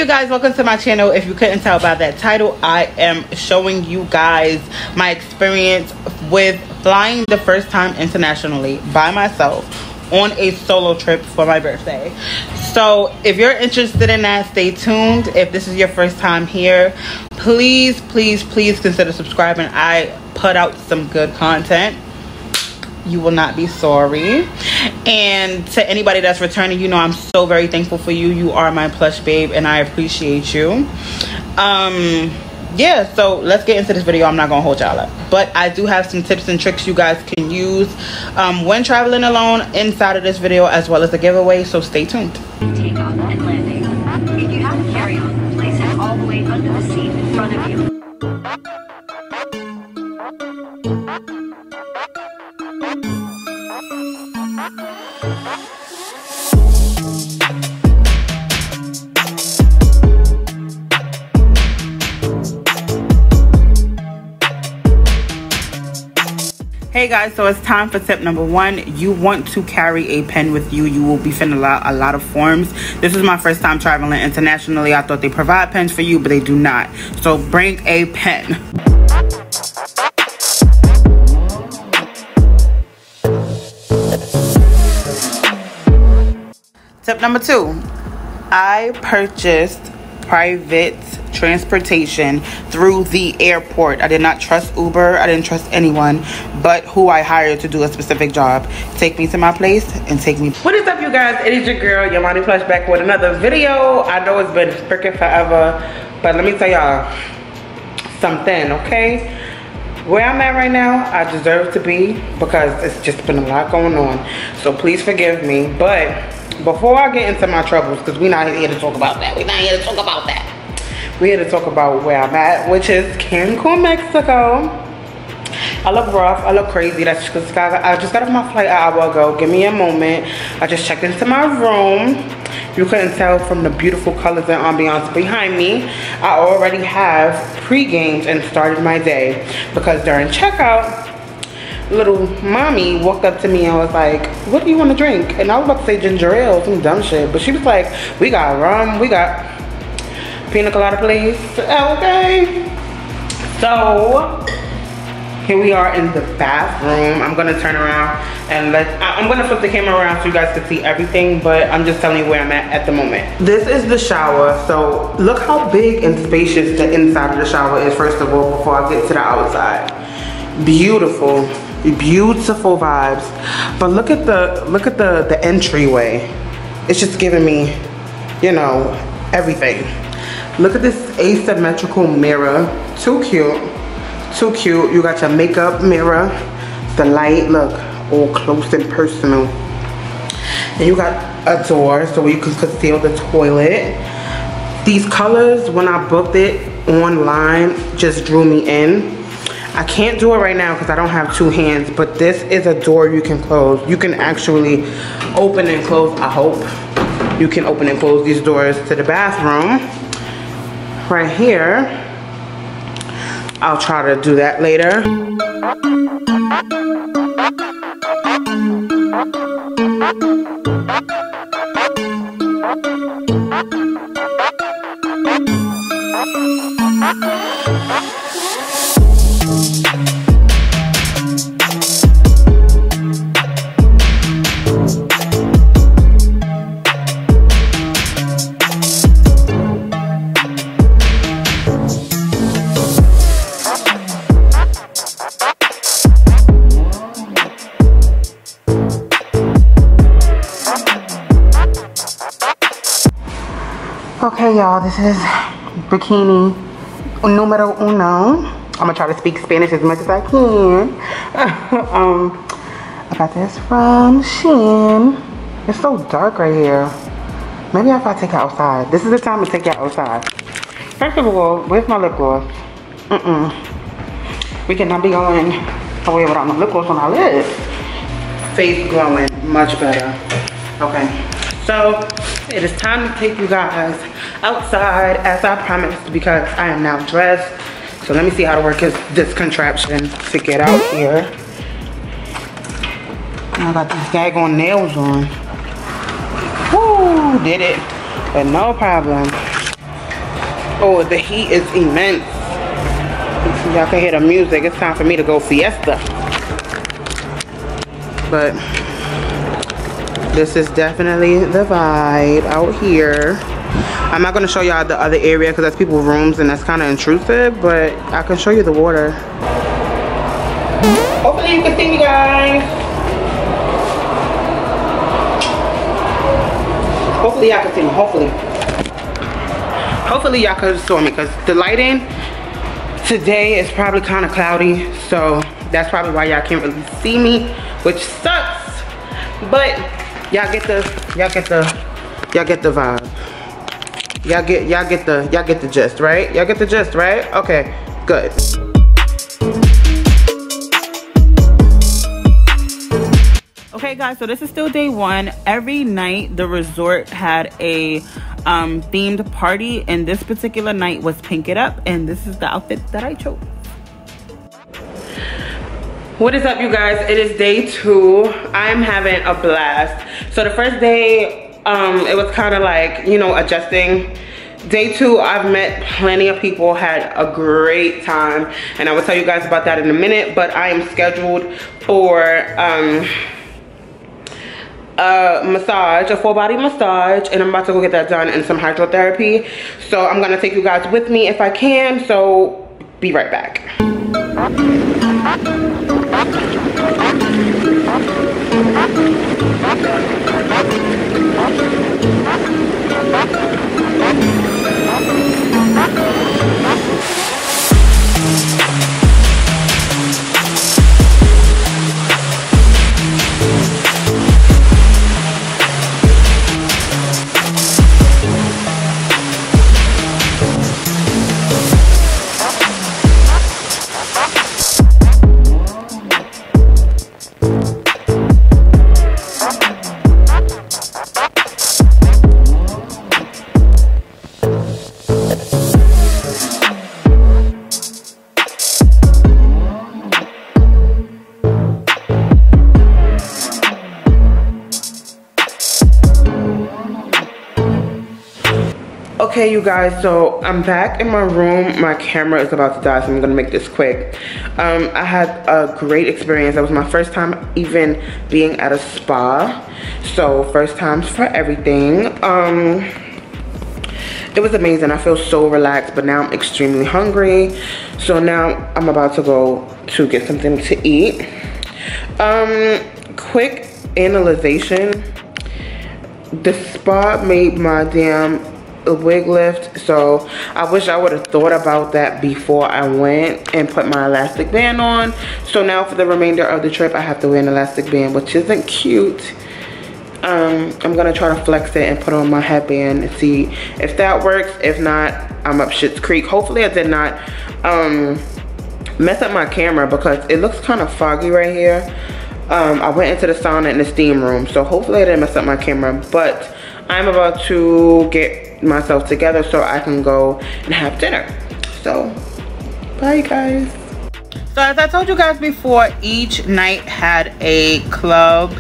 you guys, welcome to my channel. If you couldn't tell by that title, I am showing you guys my experience with flying the first time internationally by myself on a solo trip for my birthday. So if you're interested in that, stay tuned. If this is your first time here, please consider subscribing. I put out some good content. You will not be sorry. And to anybody that's returning, you know I'm so very thankful for you. You are my plush babe and I appreciate you. Yeah, so let's get into this video. I'm not gonna hold y'all up, but I do have some tips and tricks you guys can use when traveling alone inside of this video, as well as a giveaway, so stay tuned. Takeoff and landing. If you have a carry-on, place it all the way under the seat in front of you. Hey guys, so it's time for tip number one. You want to carry a pen with you. You will be filling out a lot of forms. This is my first time traveling internationally. I thought they provide pens for you, but they do not. So bring a pen. Tip number two, I purchased private transportation through the airport. I did not trust Uber. I didn't trust anyone but who I hired to do a specific job. Take me to my place and take me. What is up, you guys? It is your girl, Yamani Plush, back with another video. I know it's been freaking forever, but let me tell y'all something, okay? Where I'm at right now, I deserve to be because it's just been a lot going on. So please forgive me. But before I get into my troubles, because we're not here to talk about that. We're not here to talk about that. We're here to talk about where I'm at, which is Cancun, Mexico. I look rough, I look crazy. That's because I just got off my flight an hour ago. Give me a moment. I just checked into my room. You couldn't tell from the beautiful colors and ambiance behind me. I already have pre-gamed and started my day because during checkout, little mommy walked up to me and was like, what do you want to drink? And I was about to say ginger ale, some dumb shit, but she was like, we got rum, we got pina colada, please. Okay. So here we are in the bathroom. I'm gonna turn around and I'm gonna flip the camera around so you guys can see everything, but I'm just telling you where I'm at the moment. This is the shower. So look how big and spacious the inside of the shower is, first of all, before I get to the outside. Beautiful vibes. But look at the entryway. It's just giving me, you know, everything. Look at this asymmetrical mirror. Too cute. You got your makeup mirror, the light, look, all close and personal. And you got a door so you can conceal the toilet. These colors, when I booked it online, just drew me in. I can't do it right now because I don't have two hands, but this is a door you can close. You can actually open and close, I hope. You can open and close these doors to the bathroom. Right here. I'll try to do that later. Okay, y'all, this is bikini numero uno. I'm gonna try to speak Spanish as much as I can. I got this from Shein. It's so dark right here. Maybe if I take it outside. This is the time to take it outside. First of all, where's my lip gloss? We cannot be going away without my lip gloss on our lips. Face glowing, much better. Okay, so it is time to take you guys outside as I promised, because I am now dressed. So let me see how to work this contraption to get out here. I got these daggone nails on. Woo, did it, but no problem. Oh, the heat is immense. Y'all can hear the music. It's time for me to go fiesta. But this is definitely the vibe out here. I'm not going to show y'all the other area because that's people's rooms and that's kind of intrusive, but I can show you the water. Hopefully you can see me, guys. Hopefully y'all can see me. Hopefully y'all can see me because the lighting today is probably kind of cloudy, so that's probably why y'all can't really see me, which sucks. But y'all get the vibe. Y'all get the gist, right? Y'all get the gist, right? Okay, good. Okay guys, so this is still day one. Every night the resort had a themed party, and this particular night was Pink It Up, and this is the outfit that I chose. What is up, you guys? It is day two. I'm having a blast. So the first day, it was kind of like, you know, adjusting. Day two, I've met plenty of people, had a great time, and I will tell you guys about that in a minute. But I am scheduled for massage, a full body massage, and I'm about to go get that done and some hydrotherapy. So I'm gonna take you guys with me if I can, so be right back. Okay, you guys, so I'm back in my room. My camera is about to die, so I'm gonna make this quick. I had a great experience. That was my first time even being at a spa, so first times for everything. It was amazing. I feel so relaxed, but now I'm extremely hungry, so now I'm about to go to get something to eat. Quick analyzation. The spa made my damn wig lift, so I wish I would have thought about that before I went and put my elastic band on. So now for the remainder of the trip I have to wear an elastic band, which isn't cute. I'm gonna try to flex it and put on my headband and see if that works. If not, I'm up Shit's Creek. Hopefully I did not mess up my camera because it looks kind of foggy right here. I went into the sauna in the steam room, so hopefully I didn't mess up my camera, but I'm about to get myself together so I can go and have dinner. So bye guys. So as I told you guys before, each night had a club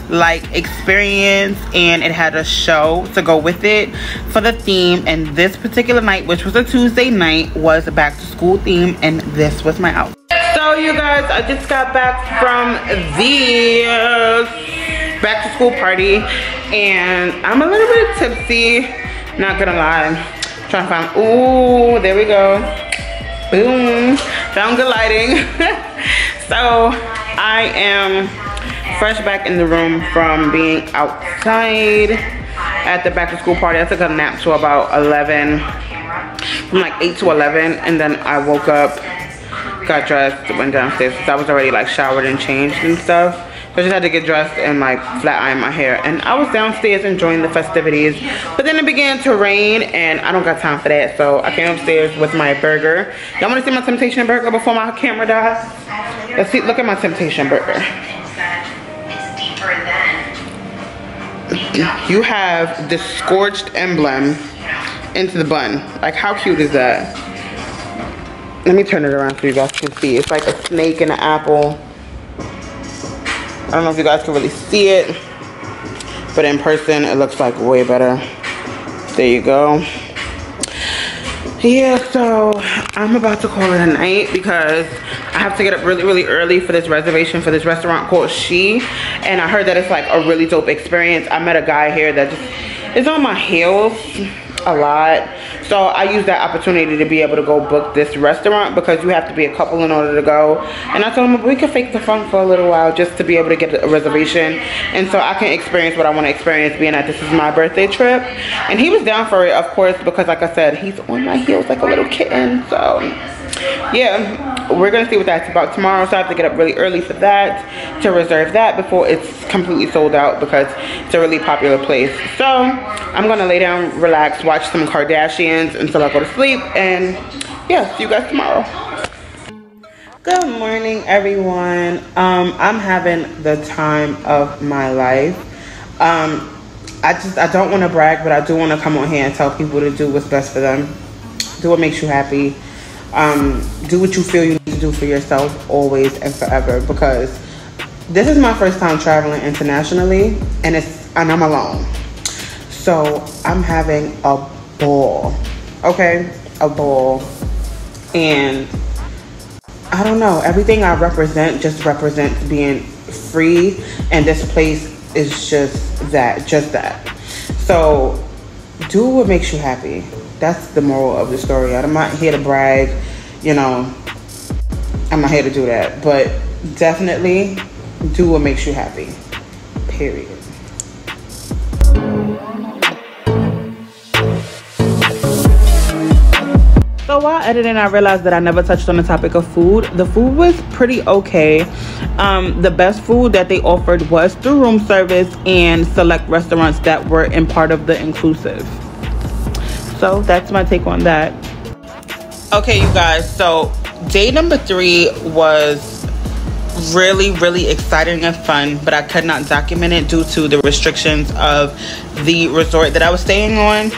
like experience and it had a show to go with it for the theme, and this particular night, which was a Tuesday night, was a back to school theme, and this was my outfit. So you guys, I just got back from the back to school party and I'm a little bit tipsy, not gonna lie. Trying to find, ooh, there we go. Boom, found good lighting. So I am fresh back in the room from being outside at the back to school party. I took a nap till about 11, from like 8 to 11, and then I woke up, got dressed, went downstairs. So I was already like showered and changed and stuff. I just had to get dressed and like flat iron my hair, and I was downstairs enjoying the festivities, but then it began to rain and I don't got time for that, so I came upstairs with my burger. Y'all want to see my temptation burger before my camera dies? Let's see, look at my temptation burger. You have the scorched emblem into the bun. Like, how cute is that? Let me turn it around so you guys can see. It's like a snake and an apple. I don't know if you guys can really see it, but in person it looks like way better. There you go. Yeah, so I'm about to call it a night because I have to get up really early for this reservation for this restaurant called She, and I heard that it's like a really dope experience. I met a guy here that just is on my heels a lot, so I used that opportunity to be able to go book this restaurant because you have to be a couple in order to go. And I told him we could fake the funk for a little while just to be able to get a reservation, and so I can experience what I want to experience, being that this is my birthday trip. And he was down for it, of course, because like I said, he's on my heels like a little kitten. So yeah, we're gonna see what that's about tomorrow. So I have to get up really early for that, to reserve that before it's completely sold out, because it's a really popular place. So I'm gonna lay down, relax, watch some Kardashians until I go to sleep, and yeah, see you guys tomorrow. Good morning, everyone. I'm having the time of my life. I don't want to brag, but I do want to come on here and tell people to do what's best for them. Do what makes you happy. Do what you feel you need to do for yourself, always and forever, because this is my first time traveling internationally, and I'm alone. So I'm having a ball, okay? A ball. And I don't know, everything I represent just represents being free, and this place is just that. So do what makes you happy. That's the moral of the story. I'm not here to brag, you know, I'm not here to do that, but definitely do what makes you happy, period. So while editing, I realized that I never touched on the topic of food. The food was pretty okay. The best food that they offered was through room service and select restaurants that were in part of the inclusive. So that's my take on that. Okay, you guys, so day number 3 was really exciting and fun, but I could not document it due to the restrictions of the resort that I was staying on.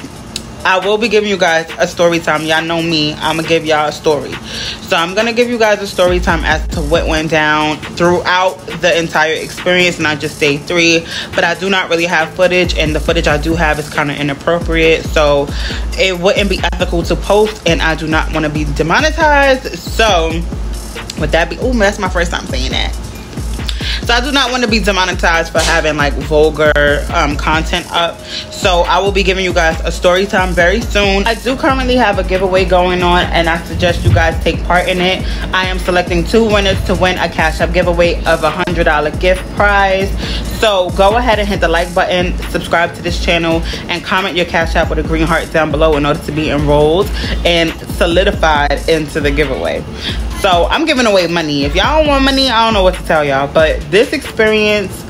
I will be giving you guys a story time. Y'all know me, I'm gonna give y'all a story. So I'm gonna give you guys a story time as to what went down throughout the entire experience, not just day 3. But I do not really have footage, and the footage I do have is kind of inappropriate, so it wouldn't be ethical to post, and I do not want to be demonetized. So with that that's my first time saying that. So I do not want to be demonetized for having like vulgar content up. So I will be giving you guys a story time very soon. I do currently have a giveaway going on, and I suggest you guys take part in it. I am selecting 2 winners to win a Cash App giveaway of a $100 gift prize. So go ahead and hit the like button, subscribe to this channel, and comment your Cash App with a green heart down below in order to be enrolled and solidified into the giveaway. So I'm giving away money. If y'all don't want money, I don't know what to tell y'all, but this experience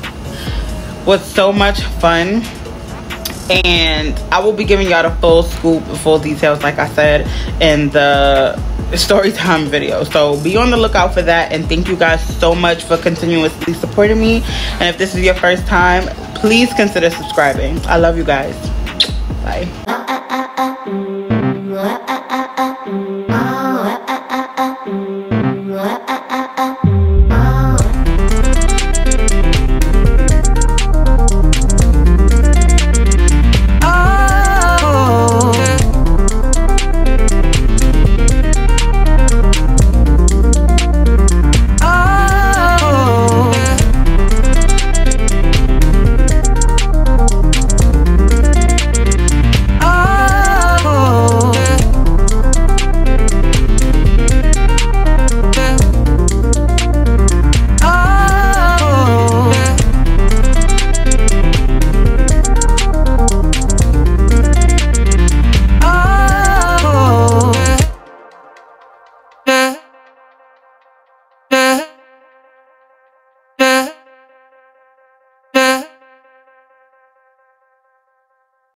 was so much fun, and I will be giving y'all the full scoop, full details, like I said in the story time video. So be on the lookout for that, and thank you guys so much for continuously supporting me. And if this is your first time, please consider subscribing. I love you guys. Bye.